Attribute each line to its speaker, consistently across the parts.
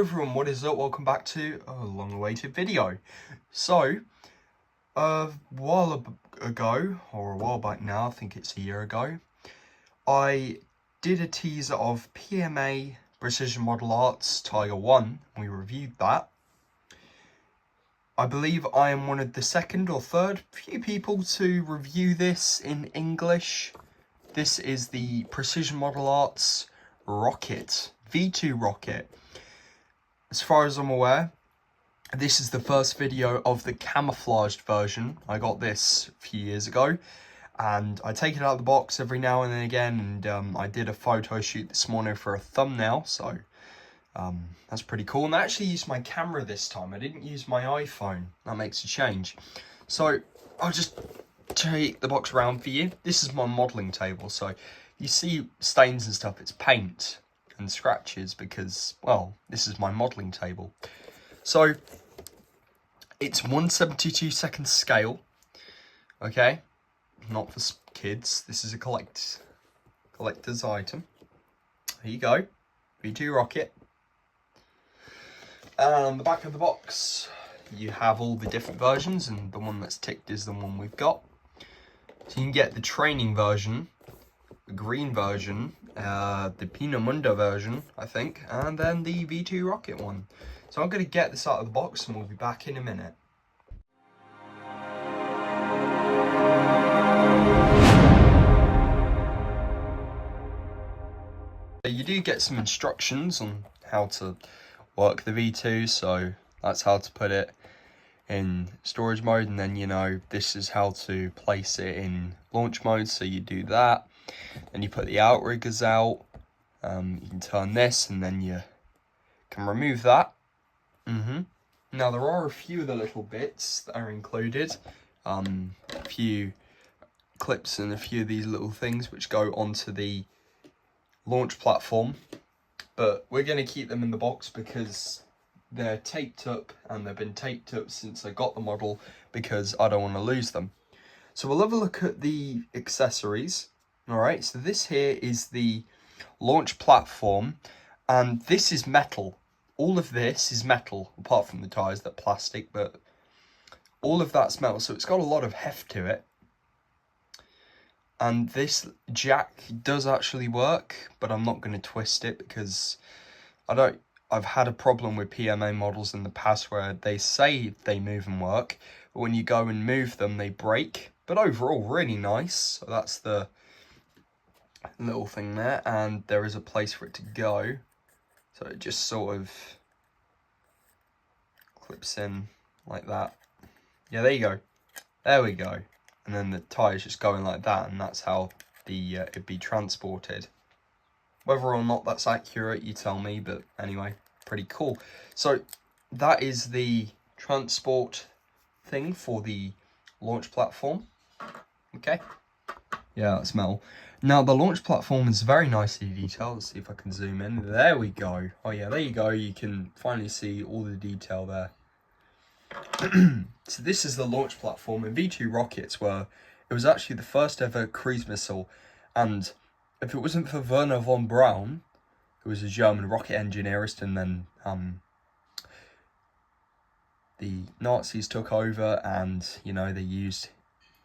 Speaker 1: everyone, what is up? Welcome back to a long-awaited video. So, a while ago, or a while back now, I think it's a year ago, I did a teaser of PMA Precision Model Arts Tiger 1. We reviewed that. I believe I am one of the second or third few people to review this in English. This is the Precision Model Arts rocket, V-2 rocket. As far as I'm aware, this is the first video of the camouflaged version. I got this a few years ago, and I take it out of the box every now and then again, and I did a photo shoot this morning for a thumbnail, so that's pretty cool. And I actually used my camera this time. I didn't use my iPhone. That makes a change. So I'll just take the box around for you. This is my modelling table, so you see stains and stuff. It's paint and scratches because, well, this is my modelling table. So it's 1/72 scale, okay? Not for kids. This is a collector's item. There you go, V-2 rocket. And on the back of the box, you have all the different versions, and the one that's ticked is the one we've got. So you can get the training version, the green version, the Pinamunda version, I think, and then the V-2 rocket one. So I'm going to get this out of the box and we'll be back in a minute. You do get some instructions on how to work the V2, so that's how to put it in storage mode, and then, you know, this is how to place it in launch mode, so you do that, and you put the outriggers out. You can turn this, and then you can remove that. Now there are a few of the little bits that are included, a few clips and a few of these little things which go onto the launch platform, but we're going to keep them in the box because they're taped up, and they've been taped up since I got the model because I don't want to lose them. So we'll have a look at the accessories. Alright, so this here is the launch platform, and this is metal. All of this is metal, apart from the tyres that are plastic, but all of that's metal, so it's got a lot of heft to it. And this jack does actually work, but I'm not going to twist it because I've had a problem with PMA models in the past where they say they move and work, but when you go and move them, they break. But overall, really nice. So that's the little thing there, and there is a place for it to go. So it just sort of clips in like that. Yeah, there you go. There we go. And then the tyre's just going like that, and that's how the it'd be transported. Whether or not that's accurate, you tell me, but anyway, pretty cool. So that is the transport thing for the launch platform. Okay. Yeah, that's metal. Now, the launch platform is very nicely detailed. Let's see if I can zoom in. There we go. Oh yeah, there you go. You can finally see all the detail there. So this is the launch platform, and V-2 rockets it was actually the first ever cruise missile, and if it wasn't for Werner von Braun, who was a German rocket engineerist, and then the Nazis took over, and, you know, they used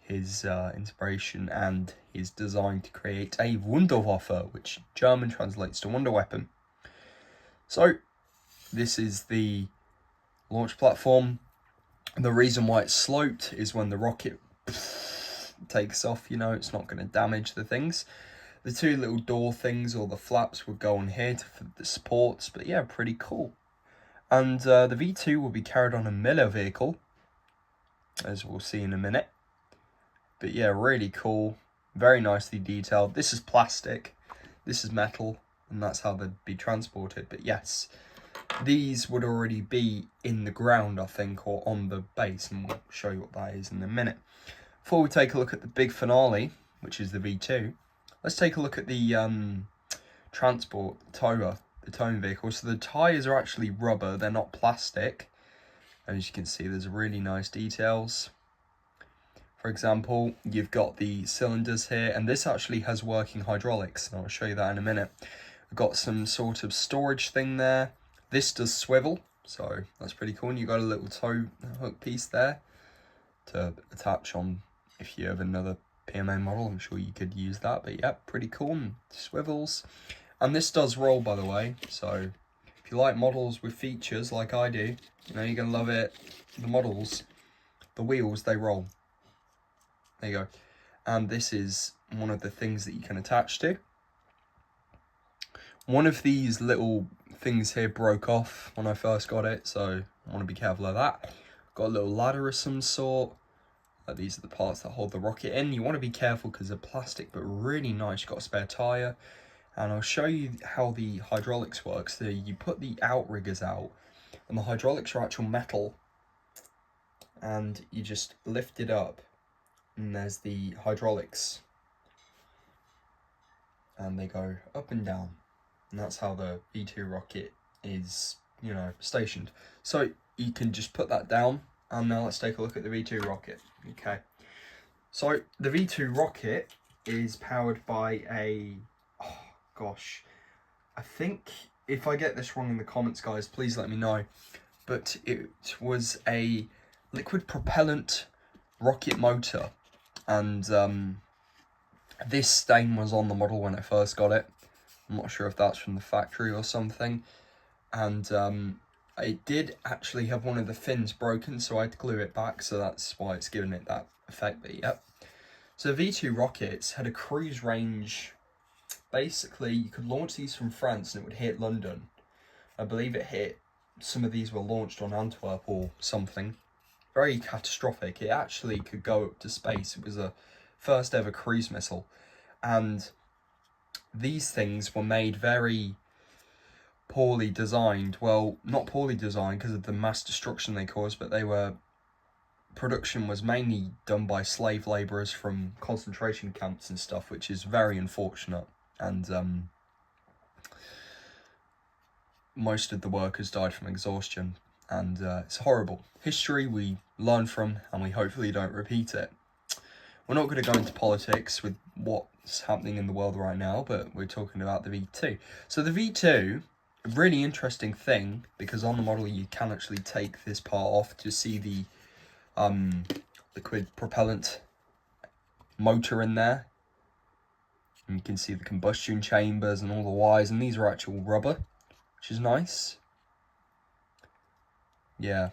Speaker 1: his inspiration and his design to create a Wunderwaffe, which German translates to wonder weapon. So this is the launch platform. The reason why it's sloped is when the rocket takes off, you know, it's not going to damage the things. The two little door things, or the flaps, would go on here for the supports, but yeah, pretty cool. And the V-2 will be carried on a Miller vehicle, as we'll see in a minute. But yeah, really cool, very nicely detailed. This is plastic, this is metal, and that's how they'd be transported. But yes, these would already be in the ground, I think, or on the base, and we'll show you what that is in a minute. Before we take a look at the big finale, which is the V-2, let's take a look at the transport, the towing vehicle. So the tyres are actually rubber, they're not plastic. As you can see, there's really nice details. For example, you've got the cylinders here, and this actually has working hydraulics, and I'll show you that in a minute. We've got some sort of storage thing there. This does swivel, so that's pretty cool. And you got a little tow hook piece there to attach on if you have another PMA model. I'm sure you could use that, but yeah, pretty cool. And swivels. And this does roll, by the way, so if you like models with features like I do, you know, you're gonna love it. The models, the wheels, they roll. There you go. And this is one of the things that you can attach to. One of these little things here broke off when I first got it, so I want to be careful of that. Got a little ladder of some sort. These are the parts that hold the rocket in. You want to be careful because they're plastic, but really nice. You've got a spare tyre. And I'll show you how the hydraulics works. So you put the outriggers out, and the hydraulics are actual metal. And you just lift it up, and there's the hydraulics. And they go up and down. And that's how the V-2 rocket is, you know, stationed. So you can just put that down, and now let's take a look at the V-2 rocket. Okay, so the V-2 rocket is powered by a, oh gosh, I think if I get this wrong in the comments, guys, please let me know. But it was a liquid propellant rocket motor, and this stain was on the model when I first got it. I'm not sure if that's from the factory or something. And it did actually have one of the fins broken, so I had to glue it back, so that's why it's given it that effect. But yep. So V-2 rockets had a cruise range. Basically, you could launch these from France and it would hit London. I believe it hit, some of these were launched on Antwerp or something. Very catastrophic. It actually could go up to space. It was a first ever cruise missile. And these things were made very poorly designed. Well, not poorly designed because of the mass destruction they caused, but production was mainly done by slave labourers from concentration camps and stuff, which is very unfortunate. And most of the workers died from exhaustion, and it's horrible. History we learn from, and we hopefully don't repeat it. We're not going to go into politics with what's happening in the world right now, but we're talking about the V-2. So the V-2, a really interesting thing, because on the model you can actually take this part off to see the liquid propellant motor in there. And you can see the combustion chambers and all the wires, and these are actual rubber, which is nice. Yeah.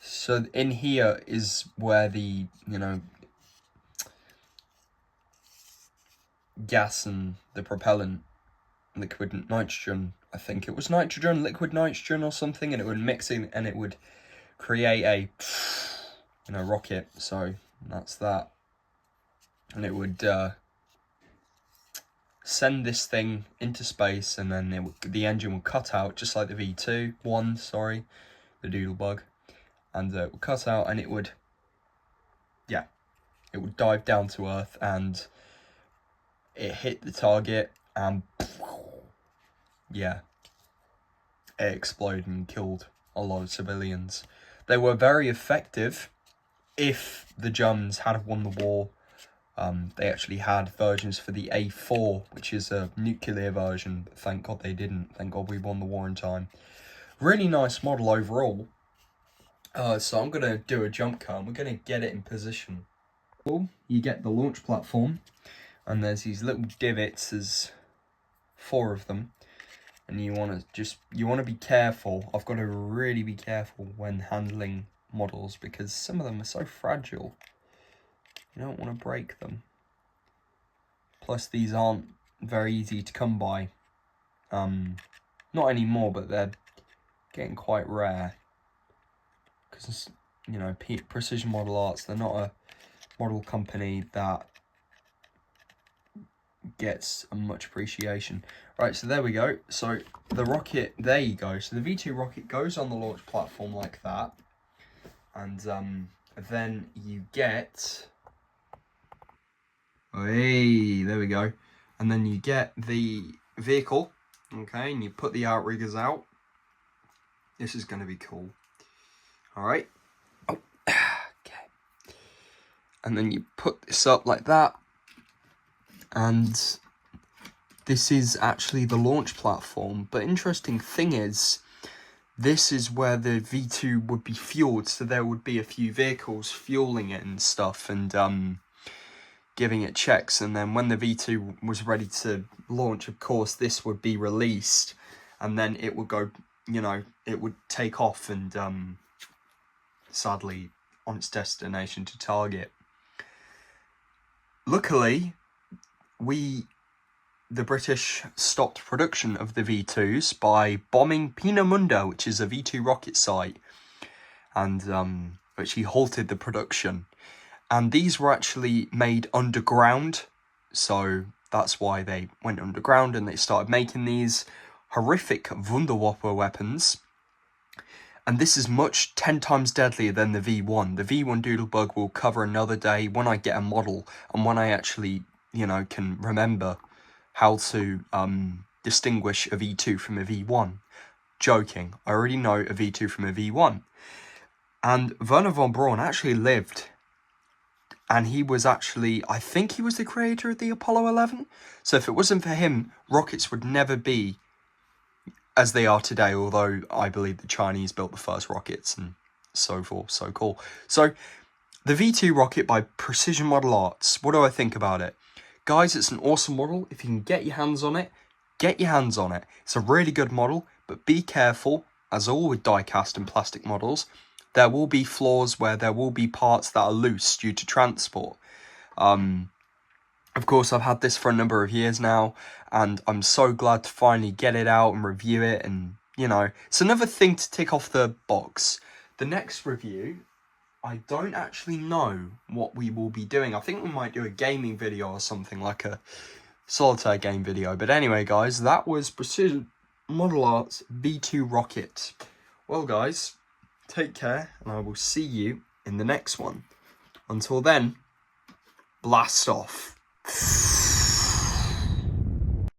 Speaker 1: So in here is where the, you know, gas and the propellant, liquid nitrogen, I think it was nitrogen, liquid nitrogen or something, and it would mix in and it would create a, you know, rocket. So that's that. And it would send this thing into space, and then the engine would cut out, just like the V2, the Doodlebug. And it would cut out, and it would dive down to Earth, and it hit the target, and yeah, it exploded and killed a lot of civilians. They were very effective if the Germans had won the war. They actually had versions for the A4, which is a nuclear version, but thank God they didn't. Thank God we won the war in time. Really nice model overall. So I'm going to do a jump cut, and we're going to get it in position. You get the launch platform, and there's these little divots, there's 4 of them, and you want to be careful. I've got to really be careful when handling models, because some of them are so fragile. You don't want to break them. Plus these aren't very easy to come by. Not anymore, but they're getting quite rare. Because, you know, Precision Model Arts, they're not a model company that gets much appreciation. Right, so there we go. So the rocket, there you go. So the V-2 rocket goes on the launch platform like that. And then you get... Hey, there we go. And then you get the vehicle, okay, and you put the outriggers out. This is going to be cool. All right. Oh, okay. And then you put this up like that, and this is actually the launch platform. But interesting thing is, this is where the V2 would be fueled, so there would be a few vehicles fueling it and stuff, and giving it checks. And then when the V2 was ready to launch, of course, this would be released, and then it would go, you know, it would take off and sadly on its destination to target. Luckily, the British stopped production of the V2s by bombing Peenemünde, which is a V2 rocket site, and which he halted the production. And these were actually made underground, so that's why they went underground and they started making these horrific Wunderwaffe weapons. And this is 10 times deadlier than the V1. The V1 Doodlebug will cover another day when I get a model and when I actually, you know, can remember how to distinguish a V2 from a V1. Joking, I already know a V2 from a V1. And Werner von Braun actually lived, and he was actually, I think he was the creator of the Apollo 11. So if it wasn't for him, rockets would never be as they are today, although I believe the Chinese built the first rockets and so forth. So cool. So the V2 rocket by Precision Model Arts, what do I think about it? Guys, it's an awesome model. If you can get your hands on it, get your hands on it. It's a really good model, but be careful, as all with die-cast and plastic models, there will be flaws where there will be parts that are loose due to transport. Of course, I've had this for a number of years now, and I'm so glad to finally get it out and review it, and, you know, it's another thing to tick off the box. The next review, I don't actually know what we will be doing. I think we might do a gaming video or something, like a solitaire game video. But anyway, guys, that was Precision Model Arts V2 Rocket. Well, guys, take care, and I will see you in the next one. Until then, blast off.